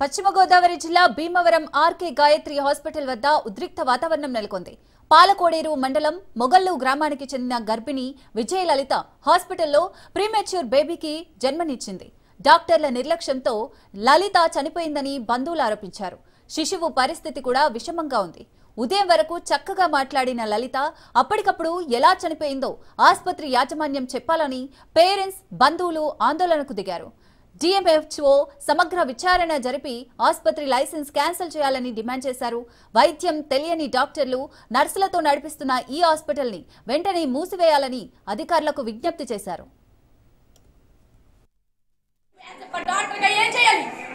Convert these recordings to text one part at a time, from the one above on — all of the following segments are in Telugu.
పశ్చిమ గోదావరి జిల్లా భీమవరం ఆర్కే గాయత్రి హాస్పిటల్ వద్ద ఉద్రిక్త వాతావరణం నెలకొంది. పాలకోడేరు మండలం మొగల్లు గ్రామానికి చెందిన గర్భిణి విజయలలిత హాస్పిటల్లో ప్రీమెచ్యూర్ బేబీకి జన్మనిచ్చింది. డాక్టర్ల నిర్లక్ష్యంతో లలిత చనిపోయిందని బంధువులు ఆరోపించారు. శిశువు పరిస్థితి కూడా విషమంగా ఉంది. ఉదయం వరకు చక్కగా మాట్లాడిన లలిత అప్పటికప్పుడు ఎలా చనిపోయిందో ఆసుపత్రి యాజమాన్యం చెప్పాలని పేరెంట్స్, బంధువులు ఆందోళనకు దిగారు. DMHO సమగ్ర విచారణ జరిపి ఆసుపత్రి లైసెన్స్ క్యాన్సిల్ చేయాలని డిమాండ్ చేశారు. వైద్యం తెలియని డాక్టర్లు, నర్సులతో నడిపిస్తున్న ఈ హాస్పిటల్ని వెంటనే మూసివేయాలని అధికారులకు విజ్ఞప్తి చేశారు.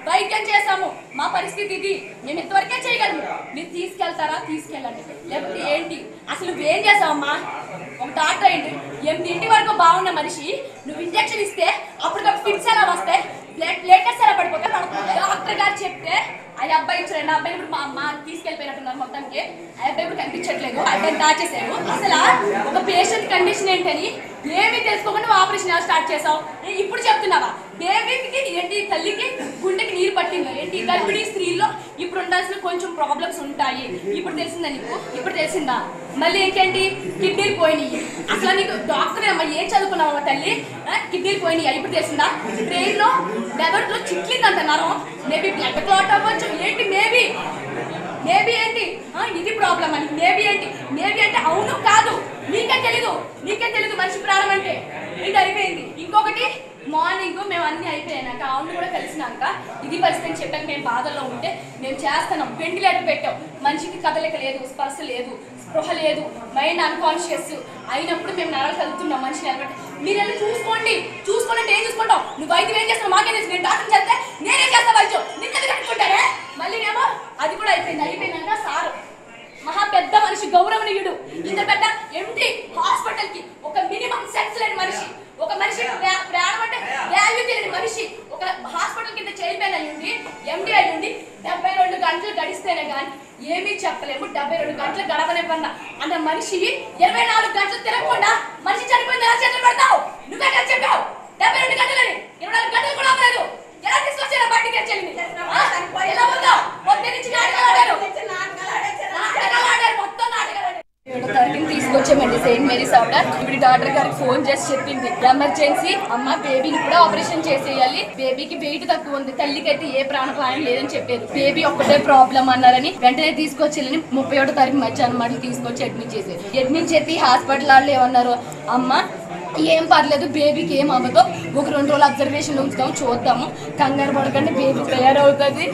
వైద్యం చేసాము, మా పరిస్థితి ఇది, మేము ఇంతవరకే చేయగలము. మీరు తీసుకెళ్తారా? తీసుకెళ్ళండి. లేకపోతే ఏంటి? అసలు నువ్వేం చేసావమ్మా? ఒక డాక్టర్ ఏంటి 8 వరకు బాగున్న మనిషి నువ్వు ఇంజక్షన్ ఇస్తే అప్పటికప్పుడు ఫిట్స్ ఎలా వస్తాయి, ప్లేటెస్ ఎలా పడిపోతాయి? డాక్టర్ గారు చెప్తే ఆ అబ్బాయి ఇచ్చారండి. ఆ అబ్బాయి ఇప్పుడు మా అమ్మ తీసుకెళ్ళిపోయినట్టున్నారు. మొత్తానికి ఆ అబ్బాయి ఇప్పుడు కనిపించట్లేదు. ఆ అబ్బాయిని దాచేసారు. అసలు ఒక పేషెంట్ కండిషన్ ఏంటని ఏమీ తెలుసుకోకుండా ఆపరేషన్ స్టార్ట్ చేసావు. ఇప్పుడు చెప్తున్నావా? బేబీకి ఏంటి, తల్లికి గుండెకి నీరు పట్టిందో ఏంటి? గర్భిణీ స్త్రీల్లో ఇప్పుడు ఉండాల్సిన కొంచెం ప్రాబ్లమ్స్ ఉంటాయి. ఇప్పుడు తెలిసిందా నీకు? ఇప్పుడు తెలిసిందా? మళ్ళీ ఏంటంటే కిడ్నీలు పోయినాయి. అసలు నీకు డాక్టర్ అమ్మా ఏం చదువుకున్నావా తల్లి? కిడ్నీలు పోయినాయి. ఇప్పుడు తెలిసిందా? బ్రెయిన్ లో లెవెల్లో చిట్లింది అంటున్నారు. మేబీ బ్లడ్ క్లాట్ అవ్వచ్చు. ఏంటి మేబీ ఏంటి? ఇది ప్రాబ్లం అని మేబీ అంటే అవును కాదు నీకే తెలీదు మనిషి ప్రాణం అంటే ఇది అయిపోయింది. ఇంకొకటి మార్నింగ్ మేము అన్ని అయిపోయాక అవును కూడా కలిసినాక ఇది పరిస్థితి అని చెప్పాక మేము బాధల్లో ఉంటే మేము చేస్తున్నాం. వెంటిలేటర్ పెట్టాం. మనిషికి కదలిక లేదు, స్పర్శ లేదు, స్పృహ లేదు, మైండ్ అన్కాన్షియస్ అయినప్పుడు మేము నరాలు కలుగుతున్నాం. మనిషి నిలబెట్టి మీరు వెళ్ళి చూసుకోండి అంటే ఏం చూసుకుంటాం? నువ్వు వైద్యం ఏం చేస్తావు? మాకేం తెలుసు? నేను డాక్టర్ చేస్తే నేనే చేస్తా వైద్యం, నిన్నది కట్టుకుంటారే. మళ్ళీ ఏమో అది కూడా అయిపోయినాక సారు మహా పెద్ద మనిషి, గౌరవనీయుడు, ఇంత పెద్ద ఎండి హాస్పిటల్ కి ఒక మినిమం సెన్స్ లేని మనిషి, ఒక మనిషి ప్రాణం అంటే వాల్యూ తెలియని మనిషి ఒక హాస్పిటల్ కింద చైర్మన్ అయ్యింది, ఎండి అయ్యింది. 72 గంటలు గడిస్తేనే కానీ ఏమీ చెప్పలేము. 72 గంటలు గడవనివ్వన్నా అన్న మనిషి 24 గంటలు తిరగకుండా మనిషి చనిపోయింది ఎలా చేతులు పెడతావు? నువ్వే కదా చెప్పావు 72 గంటలని. 24 గంటలు కూడా అవ్వలేదు. ఎలా తీసుకొచ్చారా బయటికి వచ్చేది? ఎలా ఉందో పొద్దు నుంచి నాటకాలు మొత్తం నాటకాలు. 7వ తారీఖుని తీసుకొచ్చామండి సెయింట్ మేరీస్ హాస్పిటల్. ఇప్పుడు డాక్టర్ గారికి ఫోన్ చేసి చెప్పింది ఎమర్జెన్సీ అమ్మ, బేబీని కూడా ఆపరేషన్ చేసేయాలి, బేబీకి వెయిట్ తక్కువ ఉంది, తల్లికి అయితే ఏ ప్రాణాపాయం లేదని చెప్పారు. బేబీ ఒక్కటే ప్రాబ్లం అన్నారని వెంటనే తీసుకొచ్చేయాలని 31వ తారీఖు మధ్యాహ్నం మాట తీసుకొచ్చి అడ్మిట్ చేసి హాస్పిటల్ వాళ్ళు ఏమన్నారు, అమ్మ ఏం పర్లేదు, బేబీకి ఏం అవ్వదు, ఒక 2 రోజులు అబ్జర్వేషన్ ఉంచుతాం, చూద్దాము, కంగారు పడకండి, బేబీ తయారవుతుంది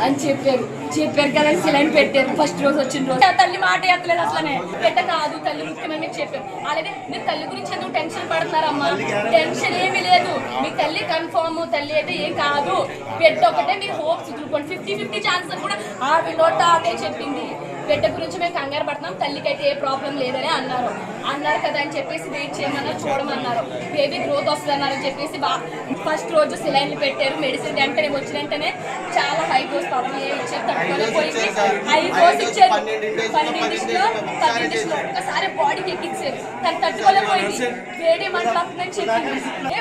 అని చెప్పారు కదా. సిలైన్ పెట్టారు. ఫస్ట్ రోజు వచ్చిన రోజు తల్లి మాట ఎత్తలేదు. అసలనే పెట్ట కాదు, తల్లి ముఖ్యమని మీకు చెప్పారు. అలాగే మీరు తల్లి గురించి ఎందుకు టెన్షన్ పడుతున్నారమ్మా? టెన్షన్ ఏమీ లేదు. మీ తల్లి కన్ఫర్మ్, తల్లి అయితే ఏం కాదు, బిడ్డ ఒకటే మీరు హోప్స్ వదులుకోండి. 50-50 ఛాన్స్ కూడా ఆ వినోట అదే చెప్పింది. బిడ్డ గురించి మేము కంగారు పడుతున్నాం, తల్లికి అయితే ఏ ప్రాబ్లం లేదని అన్నారు కదా అని చెప్పేసి వెయిట్ చేయమన్నారు, చూడమన్నారు, బేబీ గ్రోత్ వస్తుంది అన్నారని చెప్పేసి ఫస్ట్ రోజు సిలైన్లు పెట్టారు. మెడిసిన్ వెంటనే వచ్చినంటేనే చాలా హై డోస్ పాపం ఇచ్చారు, తట్టుకోలేకపోయింది. హై డోస్ ఇచ్చారు 12 ఒక్కసారి బాడీకి ఎక్కించారు, తను తట్టుకోలేకపోయింది. వేడి మంటని చెప్పింది.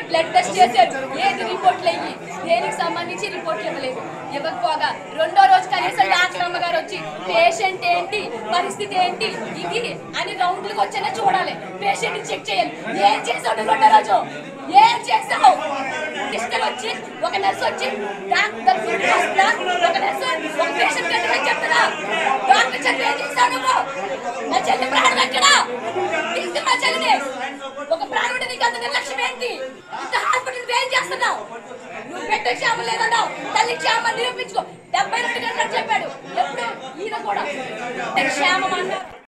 బ్లడ్ టెస్ట్ చేశారు, ఏది రిపోర్ట్లు అయ్యి దేనికి సంబంధించి రిపోర్ట్లు ఇవ్వకపోగా 2వ రోజు కనీసం డాక్టర్ అమ్మగారు వచ్చి పేషెంట్ ఏంటి, పరిస్థితి ఏంటి ఇది అని రౌండ్లకు వచ్చేనే చూడాలి, పేషెంట్ చెక్ చేయాలి. ఏం చేసావు 2వ రోజు? ఏం చేసావు? సిస్టర్ వచ్చి, ఒక నర్స్ వచ్చి, డాక్టర్ ఒక నర్స్ ఒక పేషెంట్ చెప్తారా? డాక్టర్ చెప్పి ఏం చేసావు నువ్వు? నా చెల్లి ప్రాణం ఎక్కడా? తీసుకుని నా చెల్లిని ఒక ప్రాణం ఉంటే నీకు అంత నిర్లక్ష్యం ఏంటి? ఇంత హాస్పిటల్ ఏం చేస్తున్నావు? నువ్వు బిడ్డ క్షేమం లేదన్నావు, తల్లి క్షేమం నిరూపించుకో. 72 గంటలు చెప్పాడు. ఎప్పుడు ఈయన కూడా క్షేమం అన్నారు.